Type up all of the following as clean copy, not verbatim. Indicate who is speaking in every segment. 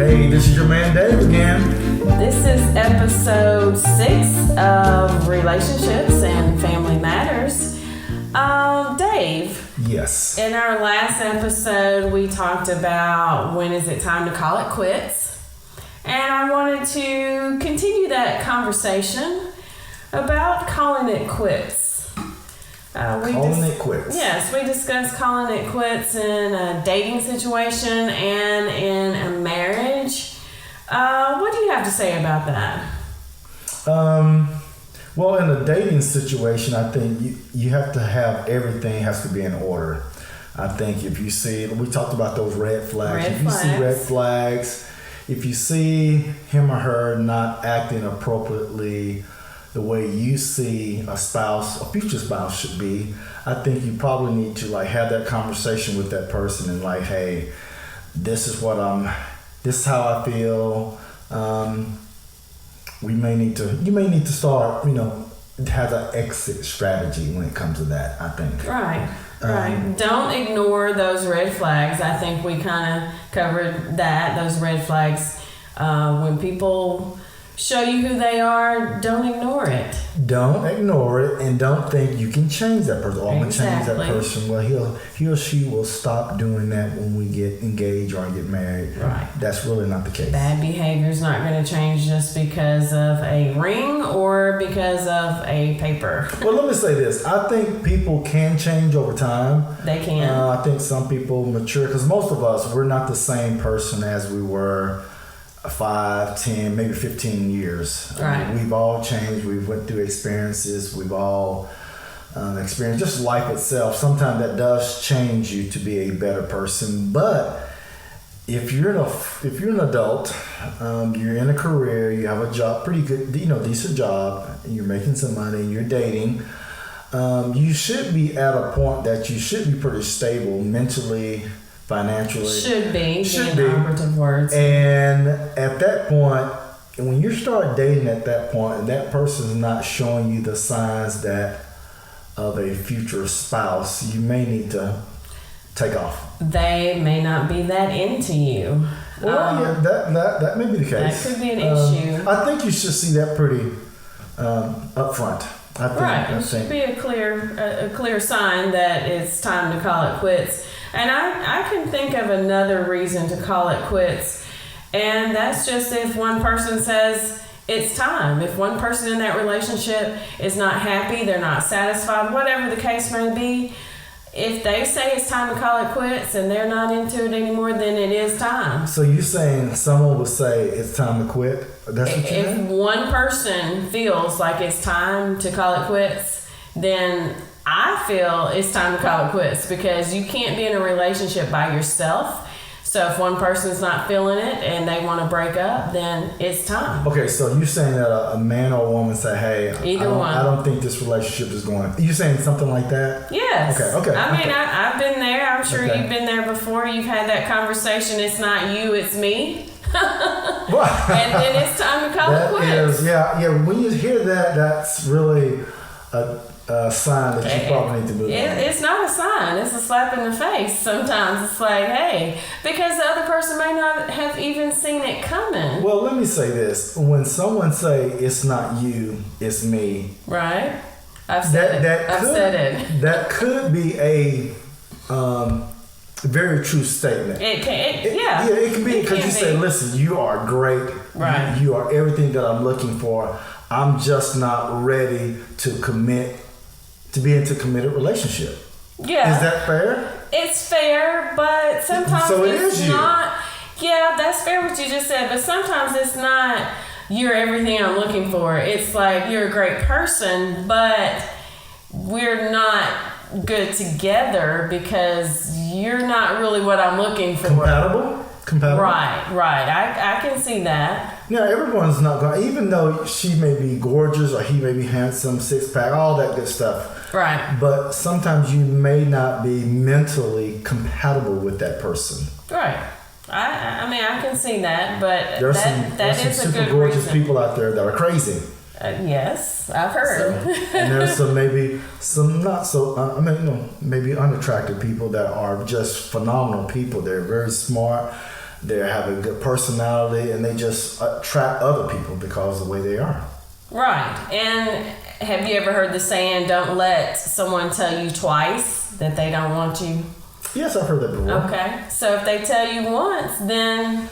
Speaker 1: Hey, this is your man Dave again.
Speaker 2: This is episode 6 of Relationships and Family Matters. Dave.
Speaker 1: Yes.
Speaker 2: In our last episode, we talked about when is it time to call it quits. And I wanted to continue that conversation about calling it quits.
Speaker 1: Calling it quits.
Speaker 2: Yes, we discussed calling it quits in a dating situation and in a marriage. What do you have to say about that?
Speaker 1: Well, in a dating situation, I think you have to have everything has to be in order. I think if you see, we talked about those red flags. See red flags, if you see him or her not acting appropriately the way you see a future spouse should be, I think you probably need to have that conversation with that person and hey, this is how I feel. You may need to start, have an exit strategy when it comes to that, I think.
Speaker 2: Right. Don't ignore those red flags. I think we kind of covered that, those red flags. When people show you who they are, don't ignore it.
Speaker 1: Don't ignore it, and don't think you can change that person. Oh, I'm going to change that person. Well, he or she will stop doing that when we get engaged or get married.
Speaker 2: Right.
Speaker 1: That's really not the case.
Speaker 2: Bad behavior is not going to change just because of a ring or because of a paper.
Speaker 1: Well, let me say this. I think people can change over time.
Speaker 2: They can.
Speaker 1: I think some people mature, because most of us, we're not the same person as we were 5, 10, maybe 15 years.
Speaker 2: Right.
Speaker 1: We've all changed. We've went through experiences. We've all experienced just life itself. Sometimes that does change you to be a better person. But if you're an adult, you're in a career, you have a job, pretty good, decent job, and you're making some money, and you're dating, you should be at a point that you should be pretty stable mentally, financially.
Speaker 2: Should be operative words.
Speaker 1: And at that point, when you start dating at that point, and that person is not showing you the signs of a future spouse, you may need to take off.
Speaker 2: They may not be that into you.
Speaker 1: Well, that may be the case.
Speaker 2: That could be an issue.
Speaker 1: I think you should see that pretty upfront.
Speaker 2: It should be a clear sign that it's time to call it quits. And I can think of another reason to call it quits, and that's just if one person says it's time. If one person in that relationship is not happy, they're not satisfied, whatever the case may be, if they say it's time to call it quits and they're not into it anymore, then it is time.
Speaker 1: So you're saying someone would say it's time to quit? That's what you're saying?
Speaker 2: If one person feels like it's time to call it quits, then I feel it's time to call it quits, because you can't be in a relationship by yourself. So if one person's not feeling it and they want to break up, then it's time.
Speaker 1: Okay, so you're saying that a man or a woman say, hey, I don't think this relationship is going. You're saying something like that?
Speaker 2: Yes.
Speaker 1: Okay.
Speaker 2: I've been there. I'm sure you've been there before. You've had that conversation. It's not you, it's me. And then it's time to call it quits.
Speaker 1: Yeah. When you hear that, that's really a sign that you probably need to move on.
Speaker 2: It's not a sign. It's a slap in the face. Sometimes it's hey, because the other person may not have even seen it coming.
Speaker 1: Well, let me say this. When someone say it's not you, it's me.
Speaker 2: Right. I've said it.
Speaker 1: That could be a very true statement.
Speaker 2: It can.
Speaker 1: It can be, because you say, listen, you are great.
Speaker 2: Right.
Speaker 1: You are everything that I'm looking for. I'm just not ready to be into a committed relationship.
Speaker 2: Yeah.
Speaker 1: Is that fair?
Speaker 2: It's fair, but sometimes it's not. Yeah, that's fair what you just said, but sometimes it's not you're everything I'm looking for. It's you're a great person, but we're not good together because you're not really what I'm looking for.
Speaker 1: Compatible?
Speaker 2: Right. I can see that.
Speaker 1: Now, everyone's not going, even though she may be gorgeous or he may be handsome, six-pack, all that good stuff.
Speaker 2: Right.
Speaker 1: But sometimes you may not be mentally compatible with that person.
Speaker 2: Right. I can see that, but
Speaker 1: there's
Speaker 2: that is
Speaker 1: some
Speaker 2: a
Speaker 1: super
Speaker 2: good
Speaker 1: gorgeous
Speaker 2: reason.
Speaker 1: people out there that are crazy.
Speaker 2: Yes, I've heard.
Speaker 1: And there's some not so, maybe unattractive people that are just phenomenal people. They're very smart. they have a good personality, and they just attract other people because of the way they are.
Speaker 2: Right. And have you ever heard the saying, don't let someone tell you twice that they don't want you?
Speaker 1: Yes, I've heard that before.
Speaker 2: Okay. So if they tell you once, then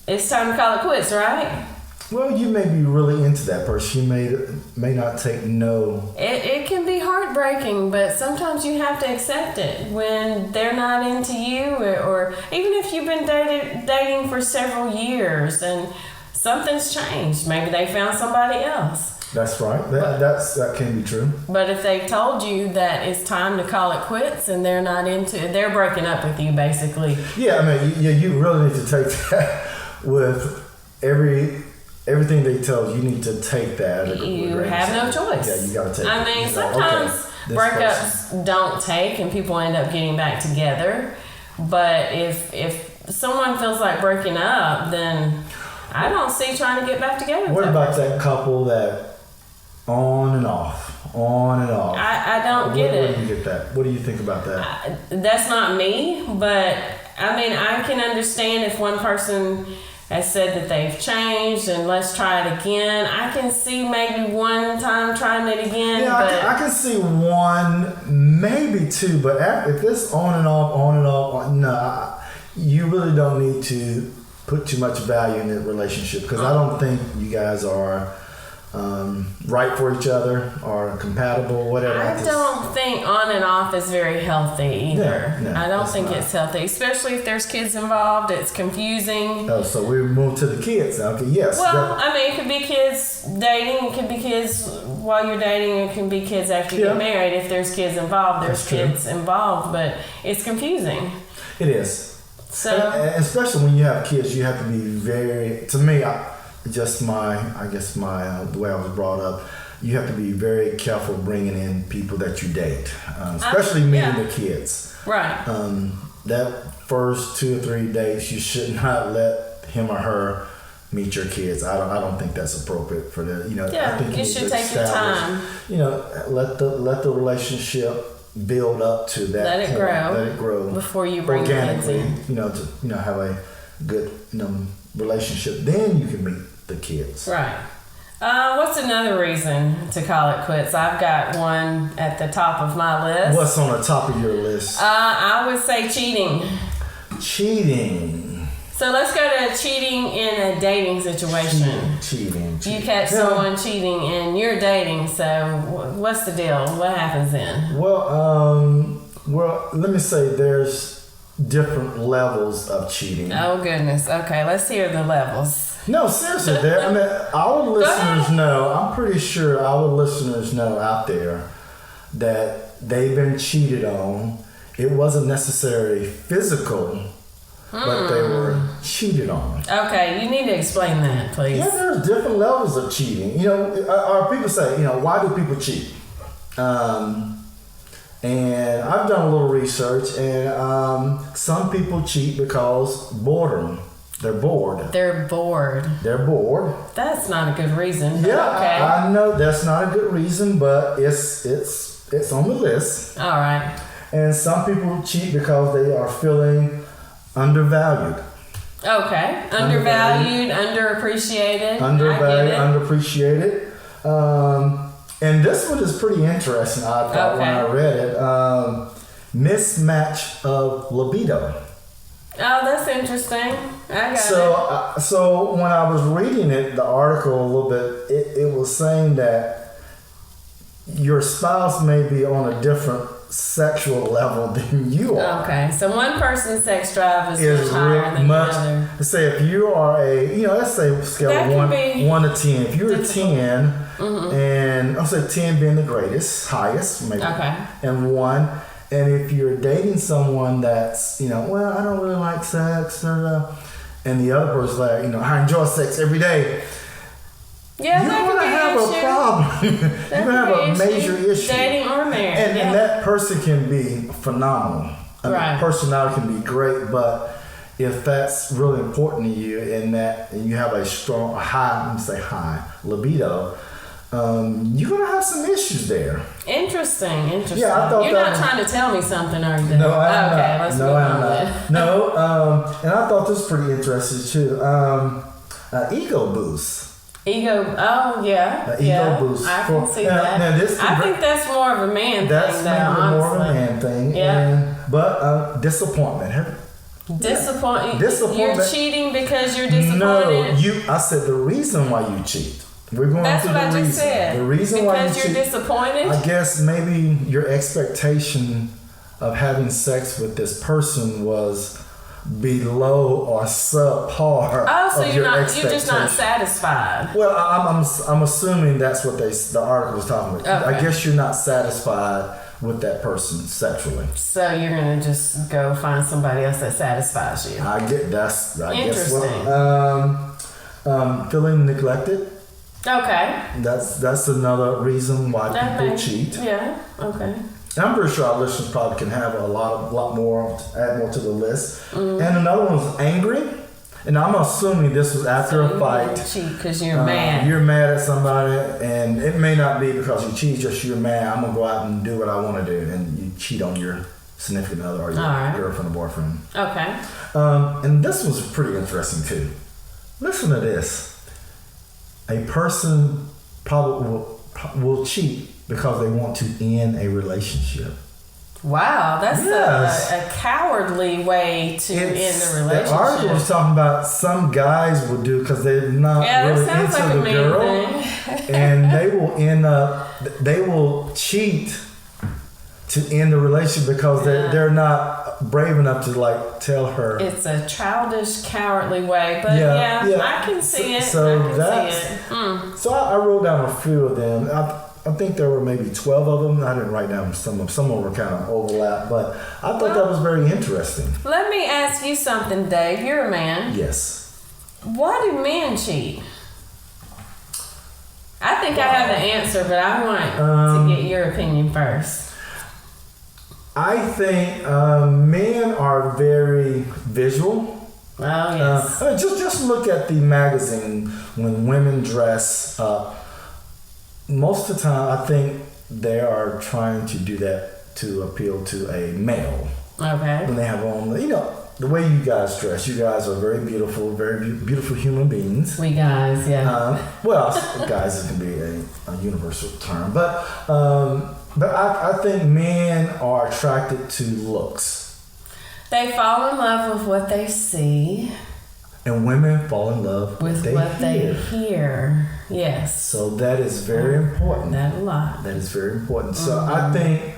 Speaker 2: it's time to call it quits, right?
Speaker 1: Well, you may be really into that person. You may not take no.
Speaker 2: It can be heartbreaking, but sometimes you have to accept it when they're not into you, or even if you've been dating for several years and something's changed. Maybe they found somebody else.
Speaker 1: That's right. That can be true.
Speaker 2: But if they told you that it's time to call it quits and they're not into it, they're breaking up with you, basically.
Speaker 1: Yeah, I mean, you really need to take that with everything they tell you. You need to take that.
Speaker 2: You have no choice.
Speaker 1: Yeah, you got to take it.
Speaker 2: I mean, sometimes breakups don't take and people end up getting back together. But if someone feels like breaking up, then I don't see trying to get back together.
Speaker 1: What about that couple that on and off?
Speaker 2: I don't get it.
Speaker 1: Where do you get that? What do you think about that?
Speaker 2: That's not me, but I mean, I can understand if one person has said that they've changed and let's try it again. I can see maybe one time trying it again.
Speaker 1: Yeah,
Speaker 2: but
Speaker 1: I can see one, maybe two, but if it's on and off, no, you really don't need to put too much value in that relationship, because I don't think you guys are right for each other or compatible, whatever.
Speaker 2: I don't think on and off is very healthy either.
Speaker 1: No,
Speaker 2: I don't think it's healthy, especially if there's kids involved. It's confusing.
Speaker 1: Oh, so we move to the kids. Okay, yes.
Speaker 2: Well, I mean, it could be kids dating. It could be kids while you're dating. It can be kids after you get married. If there's kids involved, there's kids involved. But it's confusing.
Speaker 1: It is.
Speaker 2: So,
Speaker 1: and especially when you have kids, you have to be very. To me, the way I was brought up, you have to be very careful bringing in people that you date, especially meeting the kids.
Speaker 2: Right.
Speaker 1: That first 2 or 3 days, you should not let him or her meet your kids. I don't think that's appropriate for the. I think
Speaker 2: you should take your time.
Speaker 1: Let the relationship build up to that.
Speaker 2: Let it grow before you bring
Speaker 1: organically.
Speaker 2: kids in.
Speaker 1: To have a good relationship. Then you can meet the kids.
Speaker 2: Right. What's another reason to call it quits? I've got one at the top of my list.
Speaker 1: What's on the top of your list?
Speaker 2: I would say cheating.
Speaker 1: Cheating.
Speaker 2: So let's go to cheating in a dating situation.
Speaker 1: Cheating.
Speaker 2: You catch someone cheating and you're dating, so what's the deal? What happens then?
Speaker 1: Well, let me say there's different levels of cheating.
Speaker 2: Oh, goodness. Okay, let's hear the levels.
Speaker 1: No, seriously, our listeners know, I'm pretty sure our listeners know out there that they've been cheated on. It wasn't necessarily physical, but they were cheated on. Okay,
Speaker 2: you need to explain that, please.
Speaker 1: Yeah, there's different levels of cheating. Or people say, why do people cheat? And I've done a little research, and some people cheat because boredom. They're bored.
Speaker 2: That's not a good reason.
Speaker 1: Yeah,
Speaker 2: okay.
Speaker 1: I know that's not a good reason, but it's on the list.
Speaker 2: All right.
Speaker 1: And some people cheat because they are feeling undervalued.
Speaker 2: Okay. Undervalued, underappreciated.
Speaker 1: Underappreciated. And this one is pretty interesting, I thought, when I read it. Mismatch of libido.
Speaker 2: Oh, that's interesting. I got it.
Speaker 1: So when I was reading the article a little bit, it was saying that your spouse may be on a different sexual level than you are.
Speaker 2: Okay, so one person's sex drive is higher than the other.
Speaker 1: Say if you are let's say scale of 1 to 10. If you're a 10, and I'll say 10 being the highest, maybe, and 1. And if you're dating someone that's, I don't really like sex, and the other person's like, I enjoy sex every day.
Speaker 2: Yeah,
Speaker 1: you're going to have a problem. You're going to have a major issue.
Speaker 2: Dating or marriage.
Speaker 1: And that person can be phenomenal. Personality can be great, but if that's really important to you and you have a high libido, you're gonna have some issues there.
Speaker 2: Interesting.
Speaker 1: Yeah, I thought
Speaker 2: you're not trying to tell me something, are you?
Speaker 1: No, I'm
Speaker 2: okay,
Speaker 1: not.
Speaker 2: let's
Speaker 1: No,
Speaker 2: move
Speaker 1: I'm
Speaker 2: on
Speaker 1: not.
Speaker 2: then.
Speaker 1: No, and I thought this was pretty interesting too. Ego boost.
Speaker 2: Ego. Oh yeah.
Speaker 1: Ego boost.
Speaker 2: I can see that.
Speaker 1: Now
Speaker 2: I think that's more of a man thing.
Speaker 1: That's maybe more of a man thing.
Speaker 2: Yeah.
Speaker 1: But disappointment.
Speaker 2: Disappointment.
Speaker 1: Disappointment.
Speaker 2: You're cheating because you're disappointed.
Speaker 1: No, I said the reason why you cheat. We're going
Speaker 2: That's
Speaker 1: through
Speaker 2: what
Speaker 1: the
Speaker 2: I
Speaker 1: reason.
Speaker 2: just said.
Speaker 1: The reason why you
Speaker 2: because you're
Speaker 1: cheat.
Speaker 2: disappointed.
Speaker 1: I guess maybe your expectation of having sex with this person was below or subpar.
Speaker 2: Oh, so
Speaker 1: of
Speaker 2: you're
Speaker 1: your
Speaker 2: just not satisfied.
Speaker 1: Well, I'm assuming that's what the article was talking about.
Speaker 2: Okay.
Speaker 1: I guess you're not satisfied with that person sexually.
Speaker 2: So you're gonna just go find somebody else that satisfies you.
Speaker 1: I guess
Speaker 2: Interesting.
Speaker 1: Feeling neglected.
Speaker 2: Okay.
Speaker 1: That's another reason why people cheat.
Speaker 2: Yeah. Okay.
Speaker 1: And I'm pretty sure our listeners probably can have a lot more, add more to the list. And another one was angry. And I'm assuming this was after a fight.
Speaker 2: Cheat because you're mad.
Speaker 1: You're mad at somebody, and it may not be because you cheat. Just you're mad. I'm gonna go out and do what I want to do, and you cheat on your significant other or your girlfriend or boyfriend.
Speaker 2: Okay.
Speaker 1: And this was pretty interesting too. Listen to this. A person probably will cheat because they want to end a relationship.
Speaker 2: Wow, that's a cowardly way to end a relationship.
Speaker 1: The article was talking about some guys will do because they're not really into the girl, and they will cheat to end the relationship because they're not brave enough to tell her.
Speaker 2: It's a childish, cowardly way, but I can see it.
Speaker 1: So
Speaker 2: I
Speaker 1: So I wrote down a few of them. I think there were maybe 12 of them. I didn't write down some of them. Some of them were kind of overlap, but I thought that was very interesting.
Speaker 2: Let me ask you something, Dave. You're a man.
Speaker 1: Yes.
Speaker 2: Why do men cheat? I think I have the answer, but I want to get your opinion first.
Speaker 1: I think men are very visual.
Speaker 2: Oh, yes.
Speaker 1: Just look at the magazine when women dress up. Most of the time, I think they are trying to do that to appeal to a male. Okay. When they have on, the way you guys dress. You guys are very beautiful human beings.
Speaker 2: We guys, yeah.
Speaker 1: Guys can be a universal term, but I think men are attracted to looks.
Speaker 2: They fall in love with what they see.
Speaker 1: And women fall in love
Speaker 2: with what they hear. Yes.
Speaker 1: So that is very important.
Speaker 2: That a lot.
Speaker 1: That is very important. So I think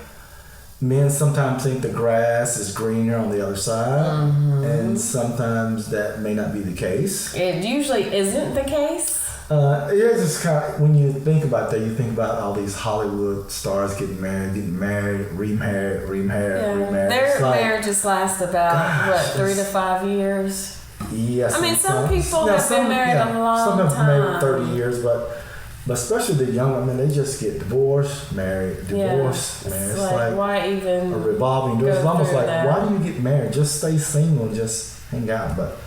Speaker 1: men sometimes think the grass is greener on the other side, and sometimes that may not be the case.
Speaker 2: It usually isn't the case.
Speaker 1: It's just kind of, when you think about that, you think about all these Hollywood stars getting married, remarried.
Speaker 2: Their marriages last about 3 to 5 years.
Speaker 1: Yes.
Speaker 2: I mean, some people have been married a long time.
Speaker 1: Some have been married 30 years, but especially the young, they just get divorced, married, divorced, married. It's like
Speaker 2: why even
Speaker 1: a revolving door. It's almost like, why do you get married? Just stay single and just hang out. But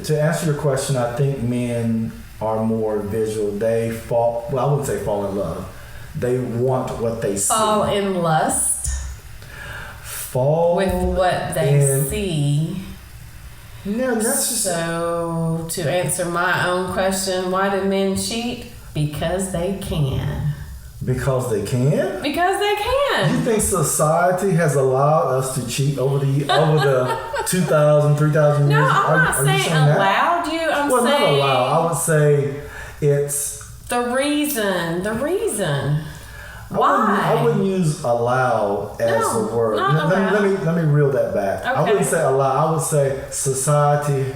Speaker 1: to answer your question, I think men are more visual. They fall. Well, I wouldn't say fall in love. They want what they see.
Speaker 2: Fall in lust.
Speaker 1: Fall
Speaker 2: with what they see.
Speaker 1: No, that's just
Speaker 2: so. To answer my own question, why do men cheat? Because they can.
Speaker 1: Because they can?
Speaker 2: Because they can.
Speaker 1: You think society has allowed us to cheat over the 2,000, 3,000 years?
Speaker 2: No, I'm not saying allowed you. I'm saying
Speaker 1: not allowed. I would say it's
Speaker 2: the reason. Why?
Speaker 1: I wouldn't use allow as a word. Let me reel that back. Okay. I wouldn't say allow. I would say society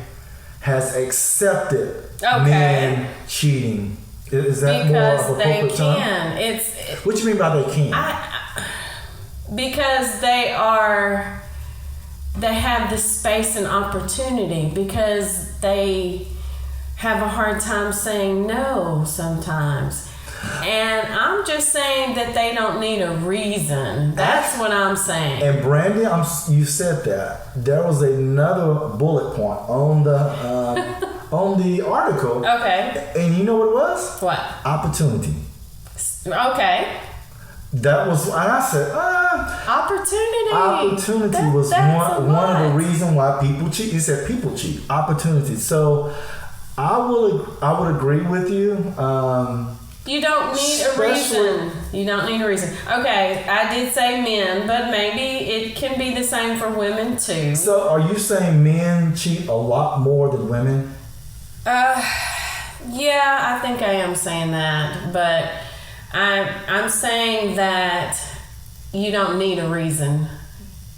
Speaker 1: has accepted men cheating. Is that
Speaker 2: because
Speaker 1: more of a appropriate term? What do you mean by they can?
Speaker 2: Because they have the space and opportunity, because they have a hard time saying no sometimes. And I'm just saying that they don't need a reason. That's what I'm saying.
Speaker 1: And Brandy, you said that. There was another bullet point on the on the article.
Speaker 2: Okay.
Speaker 1: And you know what it was?
Speaker 2: What?
Speaker 1: Opportunity.
Speaker 2: Okay.
Speaker 1: That was, and I said,
Speaker 2: opportunity.
Speaker 1: Opportunity was one of the reasons why people cheat. He said people cheat. Opportunity. So I would agree with you.
Speaker 2: You don't need a reason. You don't need a reason. Okay, I did say men, but maybe it can be the same for women too.
Speaker 1: So are you saying men cheat a lot more than women?
Speaker 2: Yeah, I think I am saying that, but I'm saying that you don't need a reason.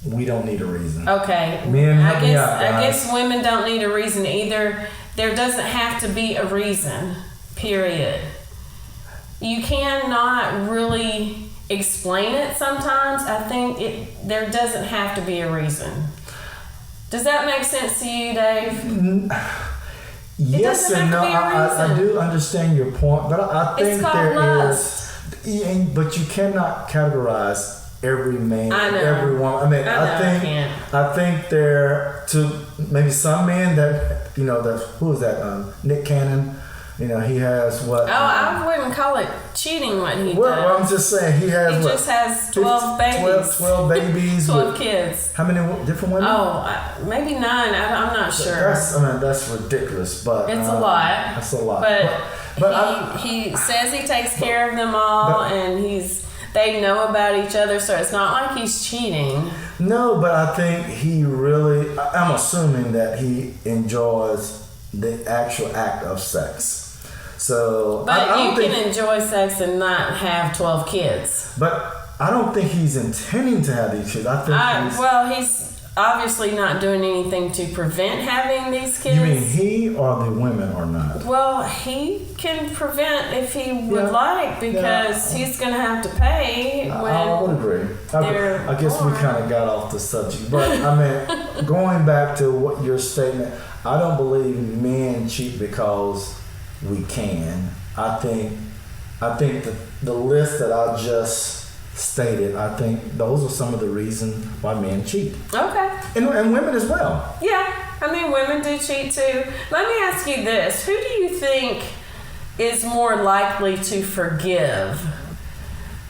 Speaker 1: We don't need a reason.
Speaker 2: Okay.
Speaker 1: Men,
Speaker 2: I guess women don't need a reason either. There doesn't have to be a reason. Period. You cannot really explain it sometimes. I think there doesn't have to be a reason. Does that make sense to you, Dave?
Speaker 1: Yes and no. I do understand your point, but I think
Speaker 2: it's called lust.
Speaker 1: But you cannot categorize every man,
Speaker 2: I know.
Speaker 1: every woman. I mean, I think there to maybe some men that who is that? Nick Cannon. You know, he has what?
Speaker 2: Oh, I wouldn't call it cheating what he does.
Speaker 1: Well, I'm just saying he has.
Speaker 2: He just has 12 babies.
Speaker 1: 12 babies.
Speaker 2: 12 kids.
Speaker 1: How many different women?
Speaker 2: Oh, maybe 9. I'm not sure.
Speaker 1: That's ridiculous, but
Speaker 2: it's a lot.
Speaker 1: That's a lot.
Speaker 2: But he says he takes care of them all, and they know about each other, so it's not like he's cheating.
Speaker 1: No, but I think he really. I'm assuming that he enjoys the actual act of sex. So,
Speaker 2: but you can enjoy sex and not have 12 kids.
Speaker 1: But I don't think he's intending to have these kids.
Speaker 2: He's obviously not doing anything to prevent having these kids.
Speaker 1: You mean he or the women or not?
Speaker 2: Well, he can prevent if he would like, because he's going to have to pay when
Speaker 1: I would agree. I guess we kind of got off the subject. But, I mean, going back to what your statement, I don't believe men cheat because we can. I think the list that I just stated, I think those are some of the reasons why men cheat. Okay. And women as well.
Speaker 2: Yeah. I mean, women do cheat too. Let me ask you this. Who do you think is more likely to forgive?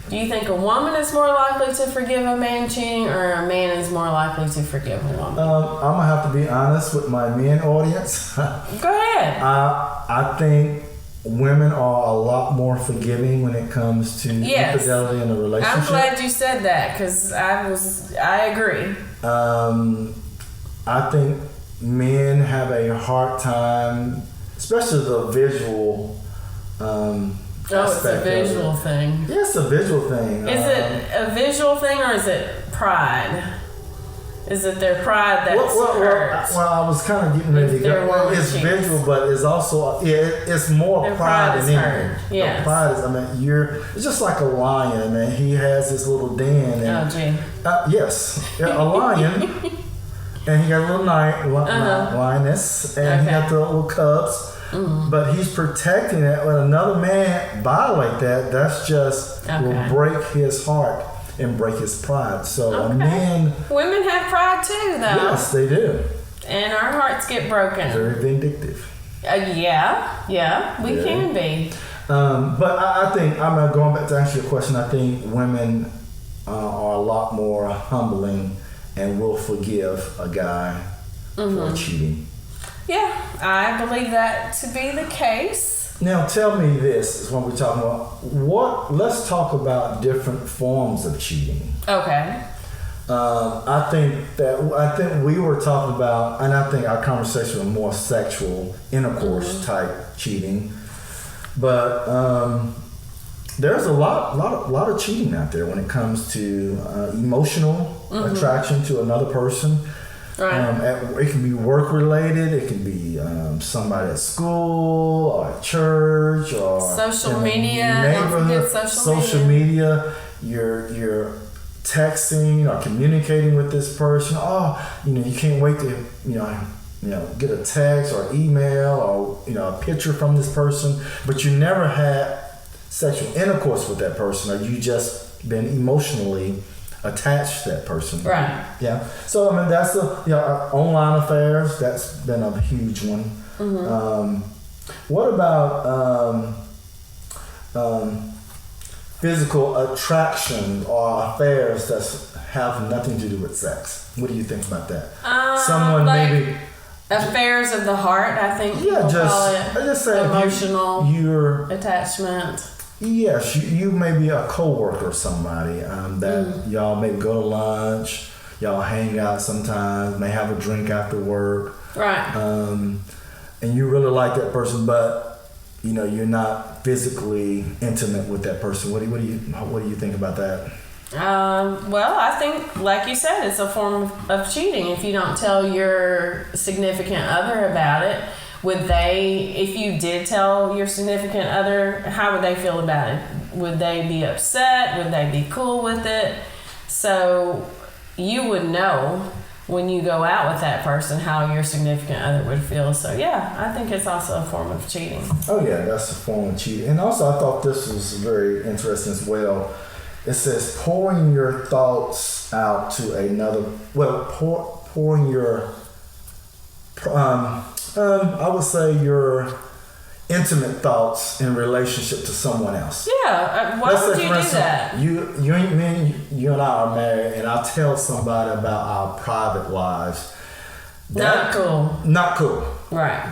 Speaker 2: Do you think a woman is more likely to forgive a man cheating, or a man is more likely to forgive a woman?
Speaker 1: I'm going to have to be honest with my men audience.
Speaker 2: Go ahead.
Speaker 1: I think women are a lot more forgiving when it comes to infidelity in a relationship.
Speaker 2: I'm glad you said that, because I agree.
Speaker 1: I think men have a hard time, especially the visual
Speaker 2: it's a visual thing.
Speaker 1: Yeah, it's a visual thing.
Speaker 2: Is it a visual thing, or is it pride? Is it their pride that's hurt?
Speaker 1: Well, I was kind of getting ready to go. It's visual, but it's also it's more
Speaker 2: their
Speaker 1: pride than anything.
Speaker 2: Yes.
Speaker 1: Pride is. It's just like a lion, man. He has his little den. And, yes, a lion, and he got a little lioness, and he got the little cubs. Mm-hmm. But he's protecting it. When another man violate that, that's just will break his heart and break his pride. So
Speaker 2: women have pride too, though.
Speaker 1: Yes, they do.
Speaker 2: And our hearts get broken.
Speaker 1: Very vindictive.
Speaker 2: We can be.
Speaker 1: But I think I'm going back to answer your question. I think women are a lot more humbling and will forgive a guy for cheating.
Speaker 2: Yeah, I believe that to be the case.
Speaker 1: Now, tell me this is what we're talking about. Let's talk about different forms of cheating.
Speaker 2: Okay.
Speaker 1: I think we were talking about, and I think our conversation was more sexual intercourse type cheating. But there's a lot of cheating out there when it comes to emotional attraction to another person. Right. It can be work related. It can be somebody at school or at church or
Speaker 2: social media.
Speaker 1: Neighborhood. Social media. You're texting or communicating with this person. You can't wait to get a text or email or a picture from this person, but you never had sexual intercourse with that person, or you just been emotionally attached to that person.
Speaker 2: Right.
Speaker 1: Yeah. So I mean, that's online affairs. That's been a huge one.
Speaker 2: Mm-hmm.
Speaker 1: What about physical attraction or affairs that have nothing to do with sex? What do you think about that? Someone
Speaker 2: like
Speaker 1: maybe
Speaker 2: affairs of the heart. I think
Speaker 1: yeah,
Speaker 2: call it
Speaker 1: I just say
Speaker 2: emotional
Speaker 1: you're
Speaker 2: attachment.
Speaker 1: Yes, you may be a coworker or somebody that y'all may go to lunch, y'all hang out sometimes, may have a drink after work,
Speaker 2: right?
Speaker 1: And you really like that person, but you're not physically intimate with that person. What do you think about that?
Speaker 2: Well, I think, like you said, it's a form of cheating if you don't tell your significant other about it. Would they, if you did tell your significant other, how would they feel about it? Would they be upset? Would they be cool with it? So you would know when you go out with that person how your significant other would feel. So yeah, I think it's also a form of cheating.
Speaker 1: Oh yeah, that's a form of cheating. And also I thought this was very interesting as well. It says pouring your thoughts out to another, pouring your I would say your intimate thoughts in relationship to someone else.
Speaker 2: Yeah, why would you do that?
Speaker 1: You and I are married, and I tell somebody about our private lives.
Speaker 2: Not cool.
Speaker 1: Not cool.
Speaker 2: Right.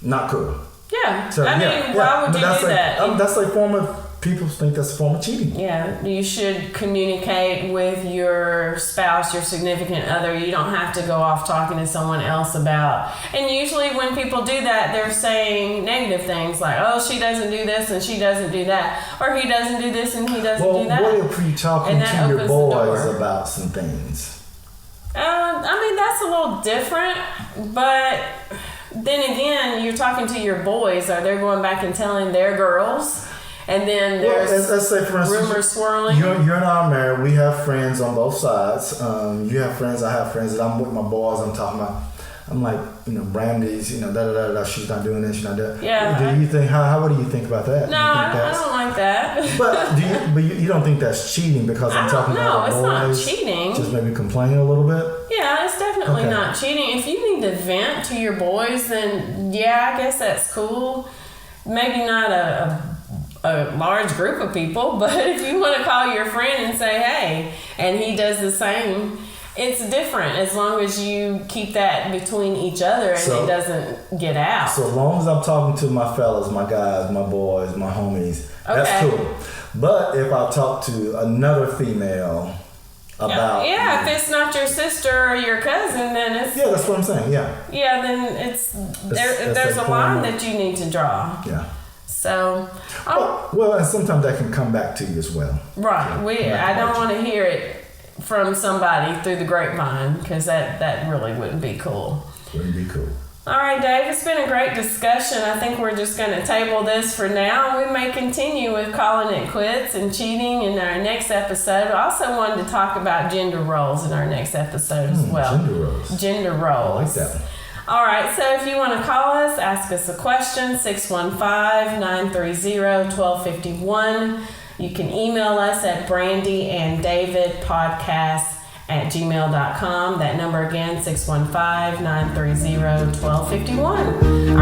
Speaker 1: Not cool.
Speaker 2: Yeah. So, why would you do that?
Speaker 1: That's a form of. People think that's a form of cheating.
Speaker 2: Yeah, you should communicate with your spouse, your significant other. You don't have to go off talking to someone else about. And usually when people do that, they're saying negative things like, oh, she doesn't do this and she doesn't do that. Or he doesn't do this and he doesn't do that.
Speaker 1: Well, what if you're talking to your boys about some things?
Speaker 2: That's a little different. But then again, you're talking to your boys. Are they going back and telling their girls? And then there's
Speaker 1: let's say, for instance,
Speaker 2: rumors swirling.
Speaker 1: You and I are married. We have friends on both sides. You have friends. I have friends that I'm with my boys. I'm talking about. I'm like, Brandy's, she's not doing this. She's not doing.
Speaker 2: Yeah.
Speaker 1: Do you think? What do you think about that?
Speaker 2: No, I don't like that.
Speaker 1: But you don't think that's cheating because I'm talking about boys?
Speaker 2: No, it's not cheating.
Speaker 1: Just maybe complaining a little bit.
Speaker 2: Yeah, it's definitely not cheating. If you need to vent to your boys, then yeah, I guess that's cool. Maybe not a large group of people, but if you want to call your friend and say, hey, and he does the same, it's different as long as you keep that between each other and it doesn't get out. So
Speaker 1: as long as I'm talking to my fellas, my guys, my boys, my homies, that's cool. But if I talk to another female about...
Speaker 2: Yeah, if it's not your sister or your cousin, then it's...
Speaker 1: Yeah, that's what I'm saying, yeah.
Speaker 2: Yeah, then there's a line that you need to draw.
Speaker 1: Yeah.
Speaker 2: So,
Speaker 1: and sometimes that can come back to you as well.
Speaker 2: Right. I don't want to hear it from somebody through the grapevine because that really wouldn't be cool.
Speaker 1: Wouldn't be cool.
Speaker 2: All right, Dave, it's been a great discussion. I think we're just going to table this for now. We may continue with calling it quits and cheating in our next episode. I also wanted to talk about gender roles in our next episode as well. Gender roles.
Speaker 1: I like that one.
Speaker 2: All right, so if you want to call us, ask us a question, 615-930-1251. You can email us at brandyanddavidpodcast@gmail.com. That number again, 615-930-1251.